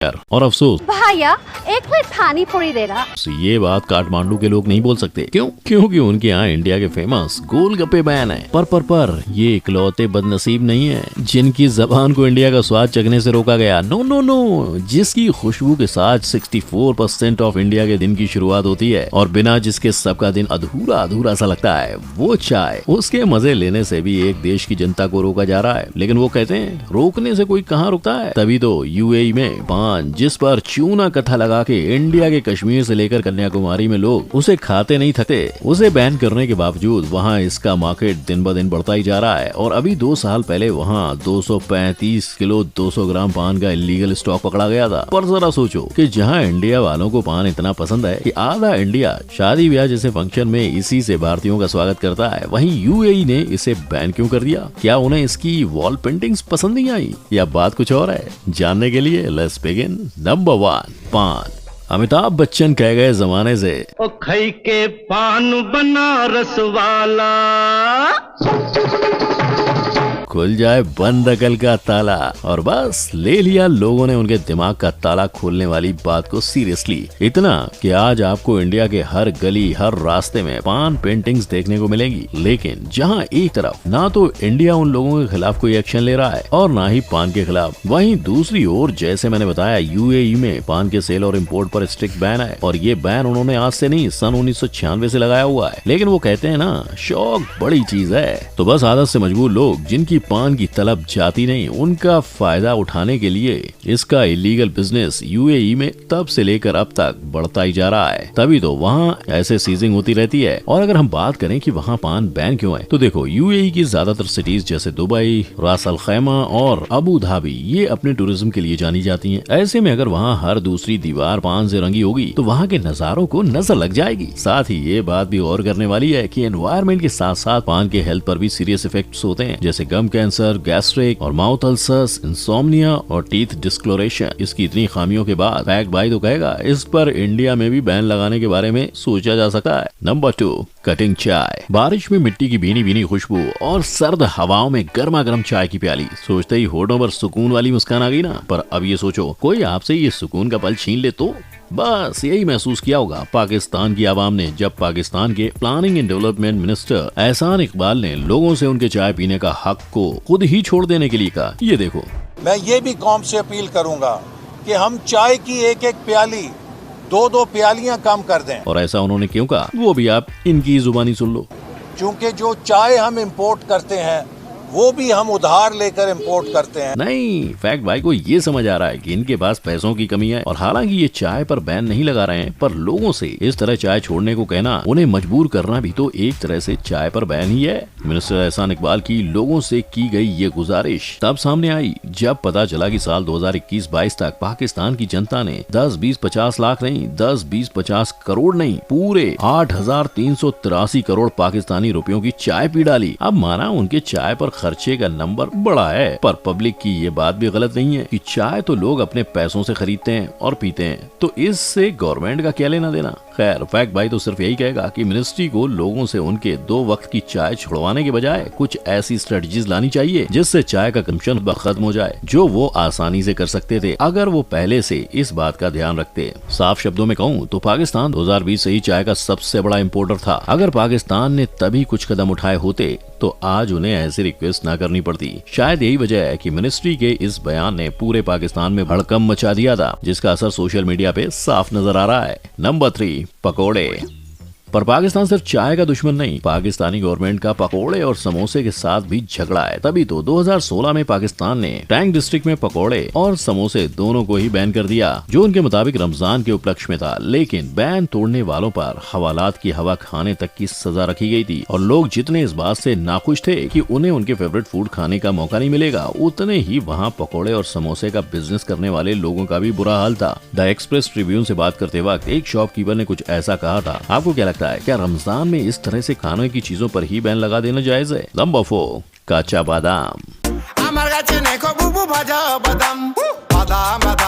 और अफसोस भैया एक प्लेट पानी पूरी देना। ये बात काठमांडू के लोग नहीं बोल सकते। क्यों? क्योंकि उनके यहाँ इंडिया के फेमस गोलगप्पे बैन है। पर ये इकलौते बदनसीब नहीं है जिनकी जबान को इंडिया का स्वाद चखने से रोका गया। नो नो नो, जिसकी खुशबू के साथ 64% ऑफ इंडिया के दिन की शुरुआत होती है और बिना जिसके सबका दिन अधूरा अधूरा सा लगता है, वो चाय। उसके मजे लेने से भी एक देश की जनता को रोका जा रहा है, लेकिन वो कहते हैं रोकने से कोई कहाँ रुकता है। तभी तो यूएई में पान, जिस पर चूना कथा लगा के इंडिया के कश्मीर से लेकर कन्याकुमारी में लोग उसे खाते नहीं थकते, उसे बैन करने के बावजूद वहाँ इसका मार्केट दिन ब दिन बढ़ता ही जा रहा है। और अभी 2 साल पहले वहाँ 235 किलो 200 ग्राम पान का इलीगल स्टॉक पकड़ा गया था। पर जरा सोचो कि जहाँ इंडिया वालों को पान इतना पसंद है कि आधा इंडिया शादी ब्याह जैसे फंक्शन में इसी से भारतीयों का स्वागत करता है, वहीं यूएई ने इसे बैन क्यों कर दिया? क्या उन्हें इसकी वॉल पेंटिंग्स पसंद नहीं आई या बात कुछ और है? जानने के लिए लेट्स बिगिन। नंबर 1, पान। अमिताभ बच्चन कह गए जमाने से, ओ खई के पान बनारस वाला खुल जाए बंद अकल का ताला। और बस ले लिया लोगों ने उनके दिमाग का ताला खोलने वाली बात को सीरियसली। इतना कि आज आपको इंडिया के हर गली हर रास्ते में पान पेंटिंग्स देखने को मिलेंगी। लेकिन जहां एक तरफ ना तो इंडिया उन लोगों के खिलाफ कोई एक्शन ले रहा है और ना ही पान के खिलाफ, वहीं दूसरी ओर जैसे मैंने बताया यूएई में पान के सेल और इम्पोर्ट पर स्ट्रिक्ट बैन है। और ये बैन उन्होंने आज से नहीं, सन 1996 से लगाया हुआ है। लेकिन वो कहते हैं ना, शौक बड़ी चीज है। तो बस आदत से मजबूर लोग जिनकी पान की तलब जाती नहीं, उनका फायदा उठाने के लिए इसका इलीगल बिजनेस यूएई में तब से लेकर अब तक बढ़ता ही जा रहा है। तभी तो वहाँ ऐसे सीजिंग होती रहती है। और अगर हम बात करें कि वहाँ पान बैन क्यों है, तो देखो यूएई की ज्यादातर सिटीज जैसे दुबई, रास अल खैमा और अबू धाबी ये अपने टूरिज्म के लिए जानी जाती हैं। ऐसे में अगर वहाँ हर दूसरी दीवार पान से रंगी होगी तो वहाँ के नजारों को नजर लग जाएगी। साथ ही ये बात भी गौर करने वाली है कि एनवायरमेंट के साथ साथ पान के हेल्थ पर भी सीरियस इफेक्ट्स होते हैं, जैसे गम कैंसर, गैस्ट्रिक और माउथ अल्सर्स, इंसोम्निया और टीथ डिस्कलोरेशन। इसकी इतनी खामियों के बाद फैक्ट भाई तो कहेगा इस पर इंडिया में भी बैन लगाने के बारे में सोचा जा सकता है। नंबर 2, कटिंग चाय। बारिश में मिट्टी की भीनी भीनी खुशबू और सर्द हवाओं में गर्मा गर्म चाय की प्याली, सोचते ही होठों पर सुकून वाली मुस्कान आ गई ना। पर अब ये सोचो कोई आपसे ये सुकून का पल छीन ले तो? बस यही महसूस किया होगा पाकिस्तान की आवाम ने जब पाकिस्तान के प्लानिंग एंड डेवलपमेंट मिनिस्टर एहसान इकबाल ने लोगों से उनके चाय पीने का हक को खुद ही छोड़ देने के लिए कहा। ये देखो, मैं ये भी कौम से अपील करूंगा कि हम चाय की एक एक प्याली 2-2 प्यालियां कम कर दें। और ऐसा उन्होंने क्यों कहा वो भी आप इनकी जुबानी सुन लो। क्योंकि जो चाय हम इंपोर्ट करते हैं वो भी हम उधार लेकर इंपोर्ट करते हैं। नहीं, फैक्ट भाई को ये समझ आ रहा है कि इनके पास पैसों की कमी है। और हालांकि ये चाय पर बैन नहीं लगा रहे हैं, पर लोगों से इस तरह चाय छोड़ने को कहना, उन्हें मजबूर करना भी तो एक तरह से चाय पर बैन ही है। मिनिस्टर एहसान इकबाल की लोगों से की गई ये गुजारिश तब सामने आई जब पता चला कि साल 2021-22 तक पाकिस्तान की जनता ने 10-20-50 लाख नहीं, 10-20-50 करोड़ नहीं, पूरे 8,383 करोड़ पाकिस्तानी रुपयों की चाय पी डाली। अब माना उनके चाय पर खर्चे का नंबर बड़ा है, पर पब्लिक की ये बात भी गलत नहीं है कि चाय तो लोग अपने पैसों से खरीदते हैं और पीते हैं, तो इससे गवर्नमेंट का क्या लेना देना। खैर फैक्ट भाई तो सिर्फ यही कहेगा कि मिनिस्ट्री को लोगों से उनके 2 वक्त की चाय छुड़वाने के बजाय कुछ ऐसी स्ट्रेटजीज लानी चाहिए जिससे चाय का कंजम्पशन खत्म हो जाए, जो वो आसानी से कर सकते थे अगर वो पहले से इस बात का ध्यान रखते। साफ शब्दों में कहूँ तो पाकिस्तान 2020 से ही चाय का सबसे बड़ा इम्पोर्टर था। अगर पाकिस्तान ने तभी कुछ कदम उठाए होते तो आज उन्हें ऐसी रिक्वेस्ट ना करनी पड़ती। शायद यही वजह है कि मिनिस्ट्री के इस बयान ने पूरे पाकिस्तान में भड़कम मचा दिया था, जिसका असर सोशल मीडिया पे साफ नजर आ रहा है। नंबर 3, पकोड़े। पर पाकिस्तान सिर्फ चाय का दुश्मन नहीं, पाकिस्तानी गवर्नमेंट का पकोड़े और समोसे के साथ भी झगड़ा है। तभी तो 2016 में पाकिस्तान ने टैंक डिस्ट्रिक्ट में पकोड़े और समोसे दोनों को ही बैन कर दिया, जो उनके मुताबिक रमजान के उपलक्ष्य में था। लेकिन बैन तोड़ने वालों पर हवालात की हवा खाने तक की सजा रखी गई थी। और लोग जितने इस बात से नाखुश थे कि उन्हें उनके फेवरेट फूड खाने का मौका नहीं मिलेगा, उतने ही वहाँ पकोड़े और समोसे का बिजनेस करने वाले लोगों का भी बुरा हाल था। द एक्सप्रेस ट्रिब्यून से बात करते वक्त एक शॉपकीपर ने कुछ ऐसा कहा था। आपको क्या लगता है, क्या रमजान में इस तरह से खाने की चीजों पर ही बैन लगा देना जायज है? नंबर 4, काचा बादाम।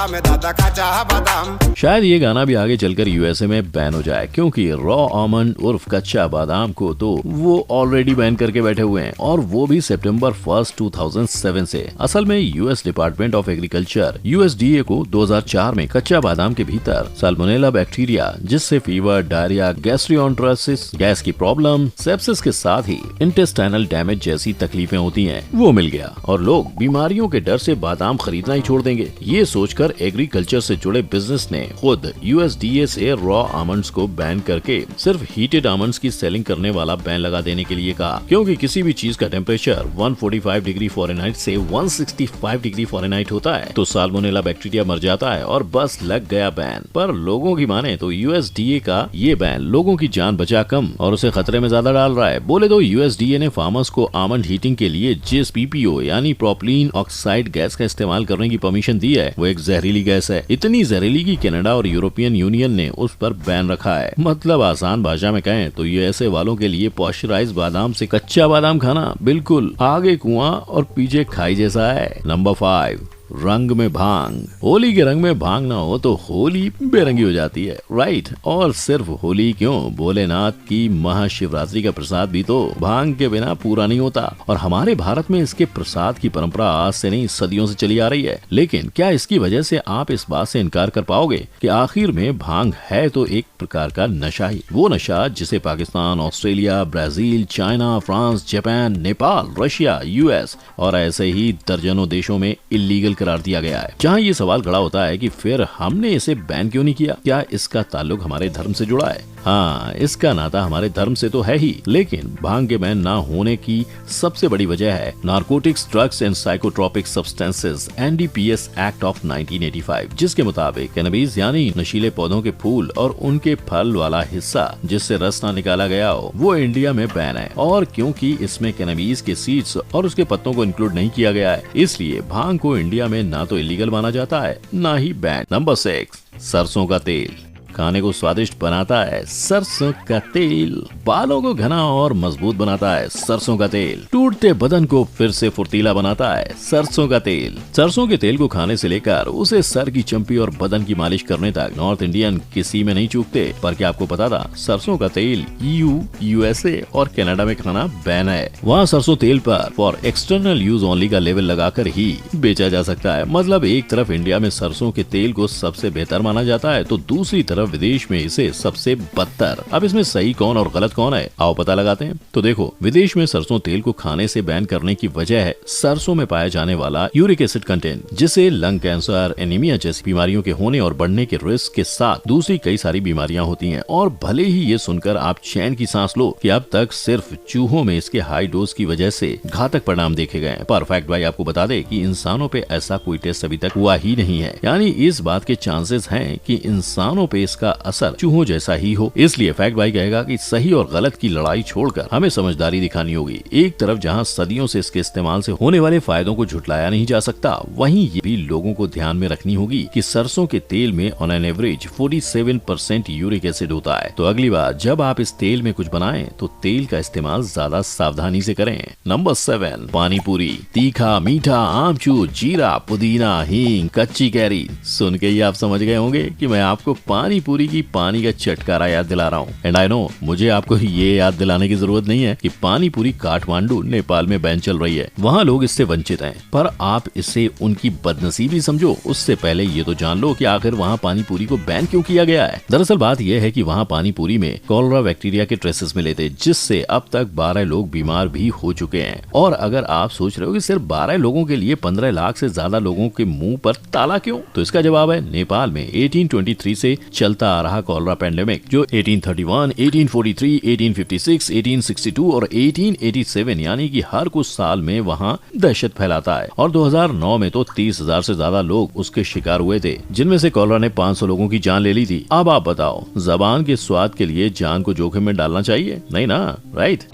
में दादा काचा बादाम। शायद ये गाना भी आगे चलकर यूएसए में बैन हो जाए, क्योंकि रॉ आमंड उर्फ कच्चा बादाम को तो वो ऑलरेडी बैन करके बैठे हुए हैं, और वो भी सितंबर 1, 2007 से। असल में US department of agriculture USDA को 2004 में कच्चा बादाम के भीतर साल्मोनेला बैक्टीरिया, जिससे फीवर, डायरिया, गैस्ट्रोएंटेराइटिस, गैस की प्रॉब्लम, सेप्सिस के साथ ही इंटेस्टाइनल डैमेज जैसी तकलीफें होती हैं, वो मिल गया और लोग बीमारियों के डर से बादाम खरीदना ही छोड़ देंगे। ये सोचकर एग्रीकल्चर से जुड़े बिजनेस ने खुद यूएसडीए से रॉ आमंड्स को बैन करके सिर्फ हीटेड आमंड्स की सेलिंग करने वाला बैन लगा देने के लिए कहा, क्योंकि किसी भी चीज का टेम्परेचर 145 डिग्री फ़ारेनहाइट से 165 डिग्री फ़ारेनहाइट होता है तो साल्मोनेला बैक्टीरिया मर जाता है और बस लग गया बैन। पर लोगों की माने तो यूएसडीए का ये बैन लोगों की जान बचा कम और उसे खतरे में ज्यादा डाल रहा है। बोले तो यूएसडीए ने फार्मर्स को आमंड हीटिंग के लिए जिस पीपीओ यानी प्रोपलीन ऑक्साइड गैस का इस्तेमाल करने की परमिशन दी है, वो एक जहरीली गैस है। इतनी जहरीली कि कनाडा और यूरोपियन यूनियन ने उस पर बैन रखा है। मतलब आसान भाषा में कहें तो यूएसए वालों के लिए पॉस्चराइज्ड बादाम से कच्चा बादाम खाना बिल्कुल आगे कुआं और पीछे खाई जैसा है। नंबर 5, रंग में भांग। होली के रंग में भांग ना हो तो होली बेरंगी हो जाती है, राइट। और सिर्फ होली क्यों, भोलेनाथ की महाशिवरात्रि का प्रसाद भी तो भांग के बिना पूरा नहीं होता। और हमारे भारत में इसके प्रसाद की परंपरा आज से नहीं सदियों से चली आ रही है। लेकिन क्या इसकी वजह से आप इस बात से इनकार कर पाओगे कि आखिर में भांग है तो एक प्रकार का नशा ही, वो नशा जिसे Pakistan, Australia, Brazil, China, France, Japan, Nepal, Russia, US और ऐसे ही दर्जनों देशों में इलीगल करार दिया गया है। जहां ये सवाल खड़ा होता है कि फिर हमने इसे बैन क्यों नहीं किया? क्या इसका ताल्लुक हमारे धर्म से जुड़ा है? हाँ, इसका नाता हमारे धर्म से तो है ही, लेकिन भांग के बैन ना होने की सबसे बड़ी वजह है narcotics, drugs and psychotropic substances NDPS act of 1985, जिसके मुताबिक कैनबिस यानी नशीले पौधों के फूल और उनके फल वाला हिस्सा जिससे रस ना निकाला गया हो, वो इंडिया में बैन है। और क्योंकि इसमें कैनबिस के सीड्स और उसके पत्तों को इंक्लूड नहीं किया गया है, इसलिए भांग को इंडिया में ना तो इलीगल माना जाता है ना ही बैन। नंबर 6, सरसों का तेल। खाने को स्वादिष्ट बनाता है सरसों का तेल, बालों को घना और मजबूत बनाता है सरसों का तेल, टूटते बदन को फिर से फुर्तीला बनाता है सरसों का तेल। सरसों के तेल को खाने से लेकर उसे सर की चंपी और बदन की मालिश करने तक नॉर्थ इंडियन किसी में नहीं चूकते। पर क्या आपको पता था सरसों का तेल EU, USA और कनाडा में खाना बैन है। वहाँ सरसों तेल पर फॉर एक्सटर्नल यूज ओनली का लेवल लगाकर ही बेचा जा सकता है। मतलब एक तरफ इंडिया में सरसों के तेल को सबसे बेहतर माना जाता है तो दूसरी तरफ विदेश में इसे सबसे बदतर। अब इसमें सही कौन और गलत कौन है, आओ पता लगाते हैं। तो देखो, विदेश में सरसों तेल को खाने से बैन करने की वजह है सरसों में पाया जाने वाला यूरिक एसिड कंटेंट, जिससे लंग कैंसर, एनीमिया जैसी बीमारियों के होने और बढ़ने के रिस्क के साथ दूसरी कई सारी बीमारियां होती हैं। और भले ही ये सुनकर आप चैन की सांस लो कि अब तक सिर्फ चूहों में इसके हाई डोज की वजह से घातक परिणाम देखे गए हैं। परफेक्ट भाई आपको बता दे कि इंसानों पे ऐसा कोई टेस्ट अभी तक हुआ ही नहीं है, यानी इस बात के चांसेस हैं कि इंसानों पे इसका असर चूहों जैसा ही हो। इसलिए फैक्ट भाई कहेगा कि सही और गलत की लड़ाई छोड़कर हमें समझदारी दिखानी होगी। एक तरफ जहां सदियों से इसके इस्तेमाल से होने वाले फायदों को झुटलाया नहीं जा सकता, वहीं ये भी लोगों को ध्यान में रखनी होगी कि सरसों के तेल में on an average 47% uric acid होता है। तो अगली बार जब आप इस तेल में कुछ बनाएं तो तेल का इस्तेमाल ज्यादा सावधानी से करें। नंबर 7, पानी पूरी। तीखा, मीठा, आमचूर, जीरा, पुदीना, हींग, कच्ची कैरी। सुन के ही आप समझ गए होंगे कि मैं आपको पानी पूरी की पानी का चटकारा याद दिला रहा हूँ। एंड आई नो मुझे आपको ये याद दिलाने की जरूरत नहीं है कि पानी पूरी काठमांडू नेपाल में बैन चल रही है। वहाँ लोग इससे वंचित हैं, पर आप इसे उनकी बदनसीबी समझो उससे पहले ये तो जान लो कि आखिर वहाँ पानी पूरी को बैन क्यों किया गया है। दरअसल बात यह है कि वहाँ पानी पूरी में कॉलरा बैक्टीरिया के ट्रेसेस मिले थे, जिससे अब तक 12 लोग बीमार भी हो चुके हैं। और अगर आप सोच रहे हो कि सिर्फ 12 लोगों के लिए 15 लाख से ज्यादा लोगों के मुंह पर ताला क्यों, तो इसका जवाब है नेपाल में 1823 से चलता आ रहा कॉलरा पेंडेमिक, जो 1831, 1843, 1856, 1862 और 1887 यानी कि हर कुछ साल में वहाँ दहशत फैलाता है। और 2009 में तो 30,000 से ज्यादा लोग उसके शिकार हुए थे, जिनमें से कॉलरा ने 500 लोगों की जान ले ली थी। अब आप बताओ, जबान के स्वाद के लिए जान को जोखिम में डालना चाहिए? नहीं ना, राइट।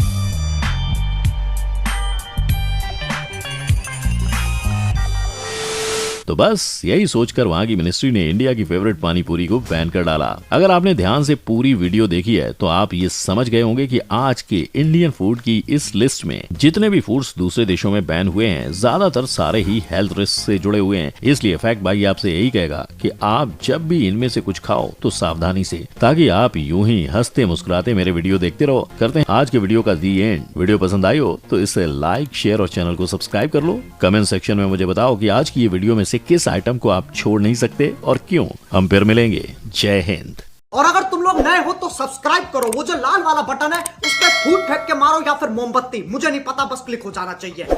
तो बस यही सोचकर वहाँ की मिनिस्ट्री ने इंडिया की फेवरेट पानी पूरी को बैन कर डाला। अगर आपने ध्यान से पूरी वीडियो देखी है तो आप ये समझ गए होंगे कि आज के इंडियन फूड की इस लिस्ट में जितने भी फूड्स दूसरे देशों में बैन हुए हैं ज्यादातर सारे ही हेल्थ रिस्क से जुड़े हुए हैं। इसलिए फैक्ट भाई आपसे यही कहेगा कि आप जब भी इनमें से कुछ खाओ तो सावधानी से, ताकि आप यूं ही हंसते मुस्कुराते मेरे वीडियो देखते रहो। करते हैं आज के वीडियो का दी एंड। वीडियो पसंद आई हो तो इसे लाइक शेयर और चैनल को सब्सक्राइब कर लो। कमेंट सेक्शन में मुझे बताओ कि आज की ये वीडियो में से किस आइटम को आप छोड़ नहीं सकते और क्यों। हम फिर मिलेंगे। जय हिंद। और अगर तुम लोग नए हो तो सब्सक्राइब करो, वो जो लाल वाला बटन है उस पर फूट फेंक के मारो या फिर मोमबत्ती, मुझे नहीं पता, बस क्लिक हो जाना चाहिए।